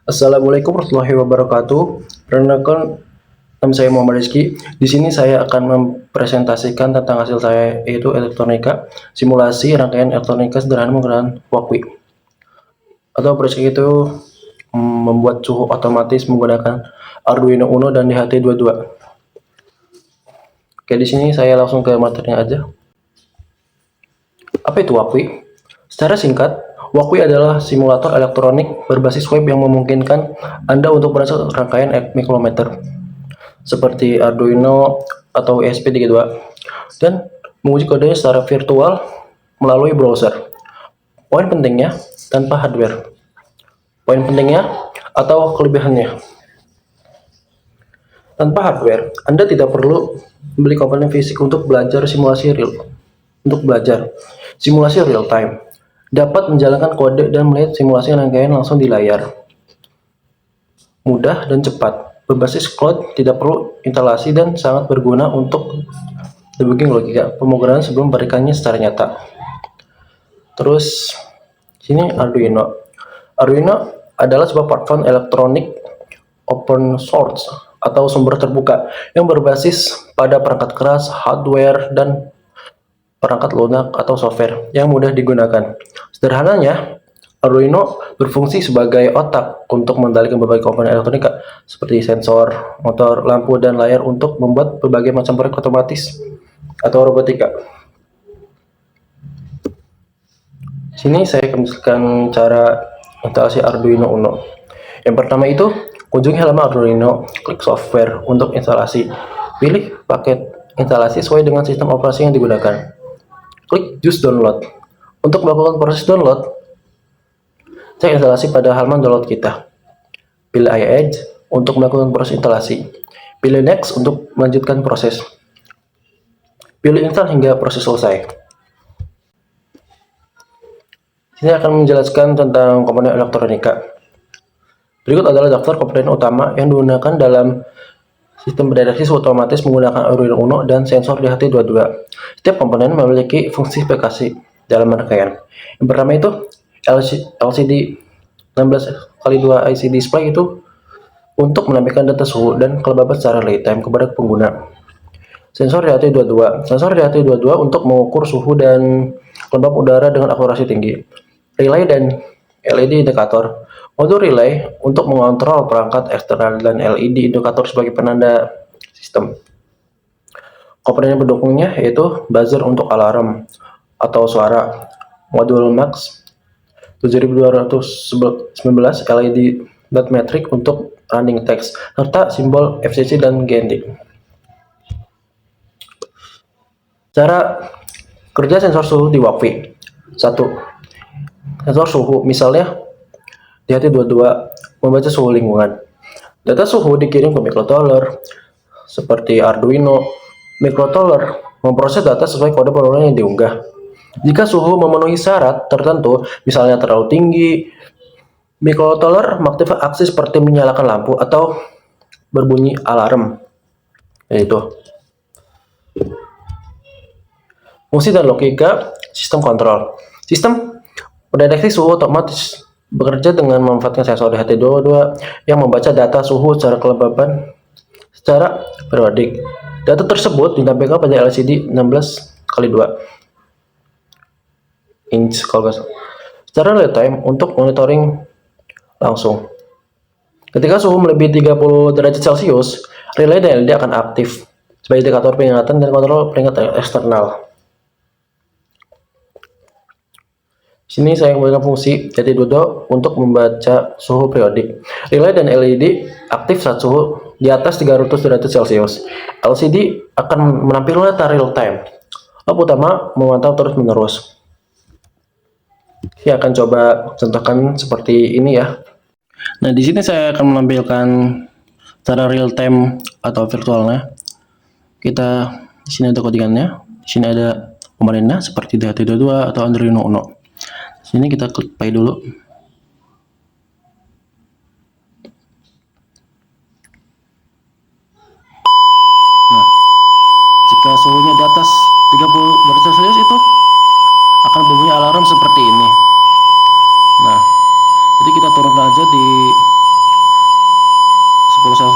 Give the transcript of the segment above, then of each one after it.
Assalamualaikum warahmatullahi wabarakatuh. Perkenalkan, nama saya Muhammad Rizky. Di sini saya akan mempresentasikan tentang hasil saya, yaitu elektronika, simulasi rangkaian elektronika sederhana menggunakan Walkwi. Atau proyek itu membuat suhu otomatis menggunakan Arduino Uno dan DHT22. Oke, di sini saya langsung ke materinya aja. Apa itu Walkwi? Secara singkat, Walkwi adalah simulator elektronik berbasis web yang memungkinkan Anda untuk merancang rangkaian mikrometer seperti Arduino atau ESP32 dan menguji kodenya secara virtual melalui browser. Poin pentingnya, tanpa hardware. Poin pentingnya atau kelebihannya. Tanpa hardware, Anda tidak perlu membeli komponen fisik untuk belajar simulasi real. Simulasi real time dapat menjalankan kode dan melihat simulasi rangkaian langsung di layar. Mudah dan cepat, berbasis cloud, tidak perlu instalasi dan sangat berguna untuk debugging logika pemrograman sebelum memberikannya secara nyata. Terus sini Arduino. Arduino adalah sebuah platform elektronik open source atau sumber terbuka yang berbasis pada perangkat keras, hardware, dan perangkat lunak atau software yang mudah digunakan. Sederhananya, Arduino berfungsi sebagai otak untuk mengendalikan berbagai komponen elektronika seperti sensor, motor, lampu, dan layar untuk membuat berbagai macam proyek otomatis atau robotika. Sini saya akan cara instalasi Arduino Uno. Yang pertama itu, kunjungi halaman Arduino, klik software untuk instalasi. Pilih paket instalasi sesuai dengan sistem operasi yang digunakan. Klik Just Download. Untuk melakukan proses download, cek instalasi pada halaman download kita. Pilih I Edge untuk melakukan proses instalasi. Pilih Next untuk melanjutkan proses. Pilih Install hingga proses selesai. Ini akan menjelaskan tentang komponen elektronika. Berikut adalah daftar komponen utama yang digunakan dalam sistem pendeteksi suhu otomatis menggunakan Arduino Uno dan sensor DHT22. Setiap komponen memiliki fungsi spesifikasi dalam rangkaian. Yang pertama itu LCD 16x2 IC display itu untuk menampilkan data suhu dan kelembaban secara real time kepada pengguna. Sensor DHT22. Sensor DHT22 untuk mengukur suhu dan kelembaban udara dengan akurasi tinggi. Relay dan LED indikator. Modul relay untuk mengontrol perangkat eksternal dan LED indikator sebagai penanda sistem. Komponen pendukungnya yaitu buzzer untuk alarm atau suara, modul max 7219 LED dot metric untuk running text, serta simbol FCC dan GND. Cara kerja sensor suhu di Walkwi. 1. Sensor suhu, misalnya DHT22 membaca suhu lingkungan. Data suhu dikirim ke microcontroller seperti Arduino. Microcontroller memproses data sesuai kode pemrograman yang diunggah. Jika suhu memenuhi syarat tertentu, misalnya terlalu tinggi, microcontroller mengaktifkan aksi seperti menyalakan lampu atau berbunyi alarm. Yaitu fungsi dan logika sistem kontrol. Sistem pendeteksi suhu otomatis bekerja dengan memanfaatkan sensor DHT22 yang membaca data suhu secara kelembaban secara periodik. Data tersebut ditampilkan pada LCD 16x2 inch secara real time untuk monitoring langsung. Ketika suhu melebihi 30 derajat Celcius, relay dan LED akan aktif sebagai indikator peringatan dan kontrol peringatan eksternal. Sini saya menggunakan fungsi DHT22 untuk membaca suhu periodik. Relay dan LED aktif saat suhu di atas 300 derajat Celcius. LCD akan menampilkan data real time. Lampu utama memantau terus-menerus. Saya akan coba contohkan seperti ini ya. Nah, di sini saya akan menampilkan cara real time atau virtualnya. Kita di sini ada codingannya. Di sini ada komponennya seperti DHT22 atau Arduino Uno. Sini kita klik play dulu. Nah, jika suhunya di atas 30 derajat Celcius itu akan berbunyi alarm seperti ini. Nah, jadi kita turun aja di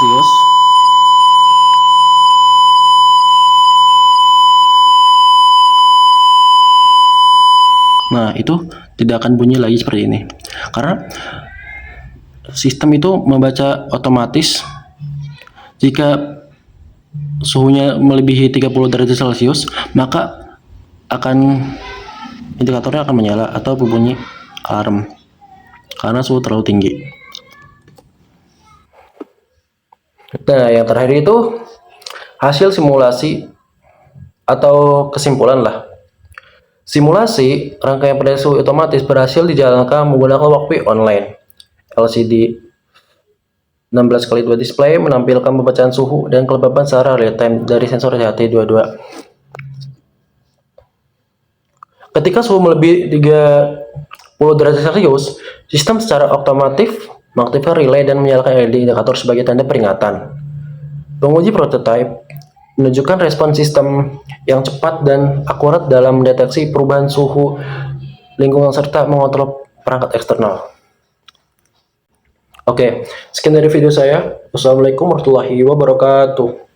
Celcius. Nah, itu tidak akan bunyi lagi seperti ini. Karena sistem itu membaca otomatis jika suhunya melebihi 30 derajat Celcius, maka indikatornya akan menyala atau berbunyi alarm karena suhu terlalu tinggi. Nah, yang terakhir itu hasil simulasi atau kesimpulan lah. Simulasi rangkaian pendek suhu otomatis berhasil dijalankan menggunakan workspace online. LCD 16x2 display menampilkan pembacaan suhu dan kelembapan secara real time dari sensor CHT22. Ketika suhu melebihi 30 derajat Celcius, sistem secara otomatis mengaktifkan relay dan menyalakan LED indikator sebagai tanda peringatan. Penguji prototipe menunjukkan respon sistem yang cepat dan akurat dalam mendeteksi perubahan suhu lingkungan serta mengontrol perangkat eksternal. Oke, sekian dari video saya. Wassalamualaikum warahmatullahi wabarakatuh.